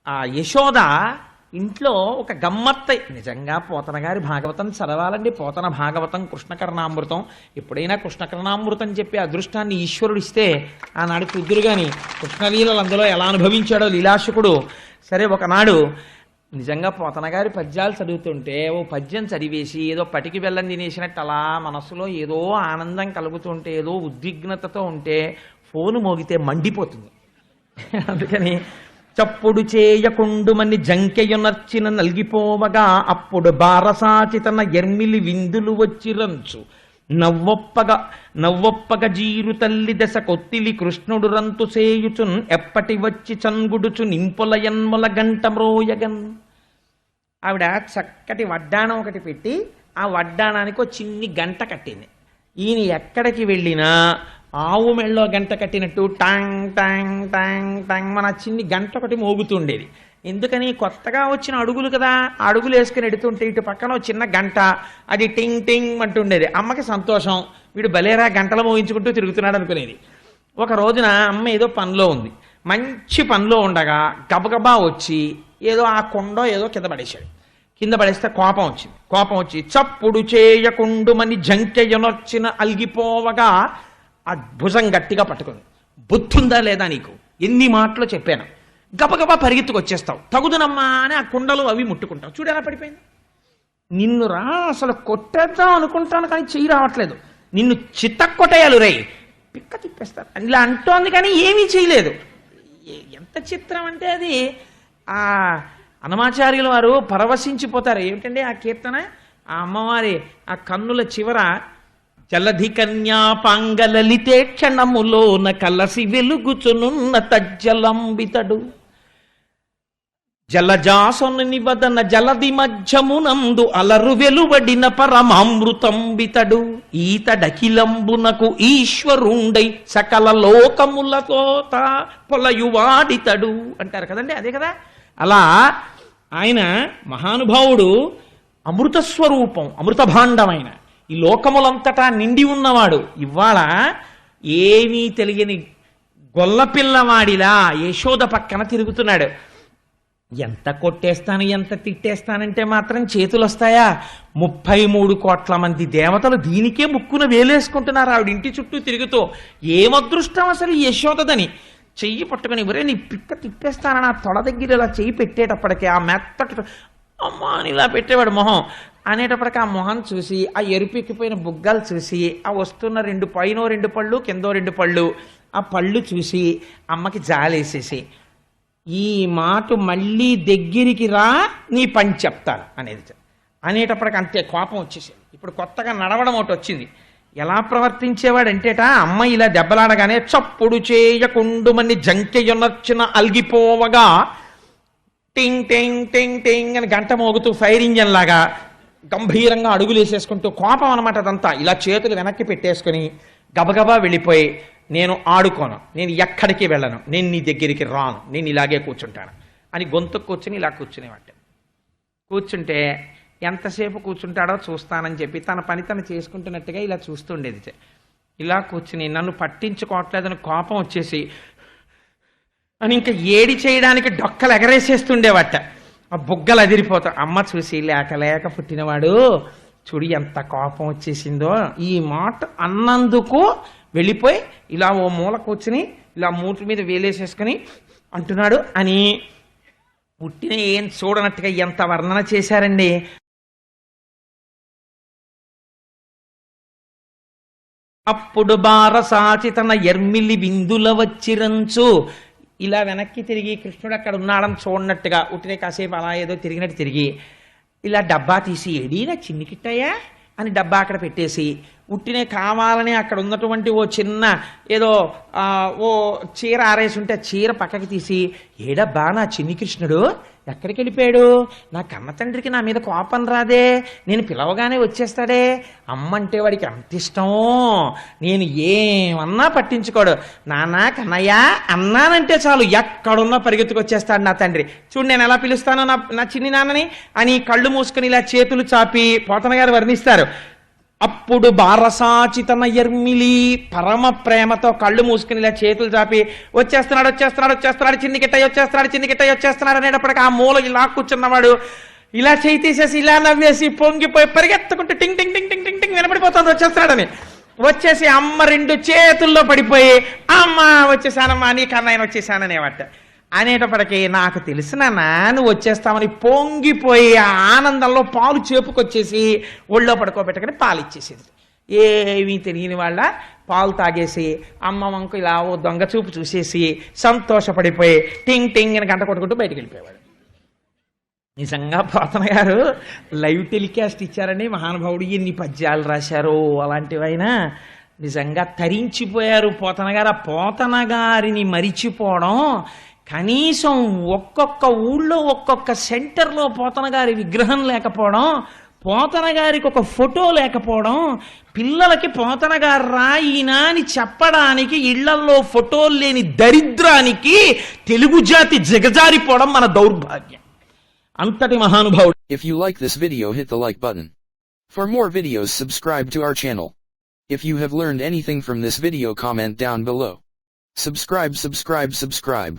ఆ యశోద ఇంట్లో ఒక గమ్మత్తై నిజంగా పోతన గారి భాగవతం చదవాలండి. పోతన భాగవతం, కృష్ణకర్ణామృతం. ఎప్పుడైనా కృష్ణకర్ణామృతం చెప్పి అదృష్టాన్ని ఈశ్వరుడు ఇస్తే ఆనాడు కుదురు గాని కృష్ణలీలలు అందులో ఎలా అనుభవించాడో లీలాశకుడు. సరే, ఒకనాడు నిజంగా పోతన గారి పద్యాలు చదువుతుంటే ఓ పద్యం చదివేసి ఏదో పటికి బెల్లం తినేసినట్టు అలా మనసులో ఏదో ఆనందం కలుగుతుంటే, ఏదో ఉద్విగ్నతతో ఉంటే ఫోను మోగితే మండిపోతుంది. అందుకని చప్పుడు చేయకుండుమని జంకెయునర్చిన నల్గిపోవగా అప్పుడు బారసాచితన ఎర్మిలి విందులు వచ్చిరంచు నవ్వొప్పగ జీరు తల్లి దశ కొత్తిలి కృష్ణుడు రంతు సేయుచున్ ఎప్పటి వచ్చి చంగుడుచు నింపుల యన్ముల గంట మ్రోయగన్. ఆవిడ చక్కటి వడ్డాణం ఒకటి పెట్టి ఆ వడ్డాణానికి ఒక చిన్ని గంట కట్టింది. ఈయన ఎక్కడికి వెళ్ళినా ఆవు మెళ్ళో గంట కట్టినట్టు టాంగ్ టాంగ్ టాంగ్ టాంగ్ మన చిన్ని గంట ఒకటి మోగుతుండేది. ఎందుకని? కొత్తగా వచ్చిన అడుగులు కదా, ఆ అడుగులు వేసుకుని ఎడుతుంటే ఇటు పక్కన చిన్న గంట, అది టింగ్ టింగ్ అంటుండేది. అమ్మకి సంతోషం, వీడు బలేరా గంటలు మోగించుకుంటూ తిరుగుతున్నాడు అనుకునేది. ఒక రోజున అమ్మ ఏదో పనిలో ఉంది, మంచి పనిలో ఉండగా గబగబా వచ్చి ఏదో ఆ కొండో ఏదో కింద పడేశాడు. కింద పడేస్తే కోపం వచ్చి చప్పుడు చేయకుండుమని జంకెయనొచ్చిన అలిగిపోవగా ఆ భుజం గట్టిగా పట్టుకుంది. బుద్ధుందా లేదా నీకు? ఎన్ని మాటలు చెప్పాను. గబగబా పరిగెత్తుకు వచ్చేస్తావు, తగుదునమ్మా అని ఆ కుండలు అవి ముట్టుకుంటావు. చూడు ఎలా పడిపోయింది. నిన్ను రా అసలు కొట్టేద్దాం అనుకుంటాను కానీ చెయ్యి రావట్లేదు, నిన్ను చిత్తకొట్టేయాలి రే, పిక్క తిప్పేస్తారు అని ఇలా అంటోంది కానీ ఏమీ చేయలేదు. ఎంత చిత్రం అంటే అది ఆ అన్నమాచార్యుల వారు పరవశించిపోతారు. ఏమిటండి ఆ కీర్తన? ఆ అమ్మవారి ఆ కన్నుల చివర జలధి కన్యాపాంగలలితే క్షణములోన కలసి వెలుగుచునున్న తజ్జలంబితడు జలజాసనుని వదన జలది మధ్యమునందు అలరు వెలువడిన పరమామృతంబితడు ఈతడకిలంబునకు ఈశ్వరుండై సకల లోకములతో పొలయువాడితడు అంటారు కదండి. అదే కదా. అలా ఆయన మహానుభావుడు అమృతస్వరూపం, అమృతభాండమైన ఈ లోకములంతటా నిండి ఉన్నవాడు. ఇవాళ ఏమీ తెలియని గొల్లపిల్లవాడిలా యశోద పక్కన తిరుగుతున్నాడు. ఎంత కొట్టేస్తాను ఎంత తిట్టేస్తానంటే మాత్రం చేతులు వస్తాయా? 33 కోట్ల మంది దేవతలు దీనికే ముక్కున వేలేసుకుంటున్నారు ఆవిడ ఇంటి చుట్టూ తిరుగుతూ. ఏమదృష్టం అసలు యశోదని. చెయ్యి పట్టుకుని ఒరే నీ పిక్క తిప్పేస్తానని ఆ తొడ దగ్గర ఇలా చెయ్యి పెట్టేటప్పటికే ఆ మెత్తటి అమ్మా అని ఇలా పెట్టేవాడు మొహం. అనేటప్పటికి ఆ మొహం చూసి ఆ ఎరుపెక్కిపోయిన బుగ్గలు చూసి ఆ వస్తున్న పైన 2 పళ్ళు కిందో 2 పళ్ళు ఆ పళ్ళు చూసి అమ్మకి జాలేసేసి ఈ మాట మళ్ళీ దగ్గరికి రా నీ పని చెప్తాను అనేటప్పటికి అంతే కోపం వచ్చేసింది. ఇప్పుడు కొత్తగా నడవడం ఒకటి వచ్చింది. ఎలా ప్రవర్తించేవాడంటేట అమ్మ ఇలా దెబ్బలాడగానే చప్పుడు చేయకుండుమని జంకెయునర్చిన అలిగిపోవగా టింగ్ టింగ్ టింగ్ టింగ్ అని గంట మోగుతూ ఫైర్ ఇంజన్ లాగా గంభీరంగా అడుగులు వేసేసుకుంటూ కోపం అనమాట అదంతా. ఇలా చేతులు వెనక్కి పెట్టేసుకుని గబగబా వెళ్ళిపోయి నేను ఆడుకోను, నేను ఎక్కడికి వెళ్ళను, నేను నీ దగ్గరికి రాను, నేను ఇలాగే కూర్చుంటాను అని గొంతు కూర్చుని ఇలా కూర్చునేవాట. కూర్చుంటే ఎంతసేపు కూర్చుంటాడో చూస్తానని చెప్పి తన పని తను చేసుకుంటున్నట్టుగా ఇలా చూస్తుండేది. ఇలా కూర్చుని నన్ను పట్టించుకోవట్లేదని కోపం వచ్చేసి అని ఇంకా ఏడి చేయడానికి డొక్కలు ఎగరేసేస్తుండేవట. ఆ బుగ్గలు అదిరిపోతా. అమ్మ చూసి లేక పుట్టినవాడు చూడు ఎంత కోపం వచ్చేసిందో, ఈ మాట అన్నందుకు వెళ్ళిపోయి ఇలా ఓ మూల కూర్చుని ఇలా మూటి మీద వేలేసేసుకుని అంటున్నాడు అని పుట్టిన ఏం చూడనట్టుగా ఎంత వర్ణన చేశారండి. అప్పుడు బారసాచి తన ఎర్మిలి విందుల వచ్చిరంచు ఇలా వెనక్కి తిరిగి కృష్ణుడు అక్కడ ఉన్నాడని చూడనట్టుగా ఉట్టినే కాసేపు అలా ఏదో తిరిగినట్టు తిరిగి ఇలా డబ్బా తీసి ఎడీనా చిన్ని కిట్టయ్యా అని డబ్బా అక్కడ పెట్టేసి ఉట్టినే కావాలని అక్కడ ఉన్నటువంటి ఓ చిన్న ఏదో ఓ చీర ఆరేసి ఉంటే ఆ చీర పక్కకి తీసి ఏడబ్బా నా చిన్ని కృష్ణుడు ఎక్కడికి వెళ్ళిపోయాడు, నా కన్న తండ్రికి నా మీద కోపం రాదే, నేను పిలవగానే వచ్చేస్తాడే, అమ్మంటే వాడికి అంత ఇష్టం, నేను ఏమన్నా పట్టించుకోడు, నాన్న కన్నయ్య అన్నానంటే చాలు ఎక్కడున్నా పరిగెత్తుకు వచ్చేస్తాడు నా తండ్రి, చూడు నేను ఎలా పిలుస్తానో నా చిన్ని నాన్నని అని కళ్ళు మూసుకొని ఇలా చేతులు చాపి పోతన గారు వర్ణిస్తారు. అప్పుడు బారసాచితన ఎర్మిలి పరమ ప్రేమతో కళ్ళు మూసుకుని ఇలా చేతులు చాపి వచ్చేస్తున్నాడు వచ్చేస్తున్నాడు వచ్చేస్తున్నాడు చిన్నికిట్టయ్య వచ్చేస్తున్నాడు చిన్నికిట్టయ్య వచ్చేస్తున్నాడు అనేటప్పటికి ఆ మూల ఇలా కూర్చున్నవాడు ఇలా చేయి తీసేసి ఇలా నవ్వేసి పొంగిపోయి పరిగెత్తుకుంటూ టింగ్ టింగ్ టింగ్ టింగ్ టింగ్ టింగ్ వినపడిపోతుంది వచ్చేస్తున్నాడని వచ్చేసి అమ్మ రెండు చేతుల్లో పడిపోయి అమ్మ వచ్చేసానమ్మా నీకన్నా ఆయన వచ్చేసాననేవాట అనేటప్పటికీ నాకు తెలిసిన నువ్వు వచ్చేస్తామని పొంగిపోయి ఆ ఆనందంలో పాలు చేపుకొచ్చేసి ఒళ్ళో పడుకోబెట్టకని పాలు ఇచ్చేసేది ఏమీ తెలియని వాళ్ళ పాలు తాగేసి అమ్మ వంకు ఇలా ఓ దొంగ చూపు చూసేసి సంతోషపడిపోయి టింగ్ టింగ్ అని గంట కొట్టుకుంటూ బయటికి వెళ్ళిపోయేవాడు. నిజంగా పోతన గారు లైవ్ టెలికాస్ట్ ఇచ్చారని మహానుభావుడు ఎన్ని పద్యాలు రాశారో అలాంటివైనా నిజంగా తరించిపోయారు పోతన గారు. ఆ పోతన గారిని మరిచిపోవడం, కనీసం ఒక్కొక్క ఊళ్ళో ఒక్కొక్క సెంటర్లో పోతన గారి విగ్రహం లేకపోవడం, పోతన గారికి ఒక ఫోటో లేకపోవడం, పిల్లలకి పోతన గారు రాయినా అని చెప్పడానికి ఇళ్లల్లో ఫోటోలు లేని దరిద్రానికి తెలుగు జాతి దిగజారిపోవడం మన దౌర్భాగ్యం. అంతటి మహానుభావుడు. If you like this video, hit the like button. For more videos, subscribe to our channel. If you have learned anything from this video, comment down below. Subscribe.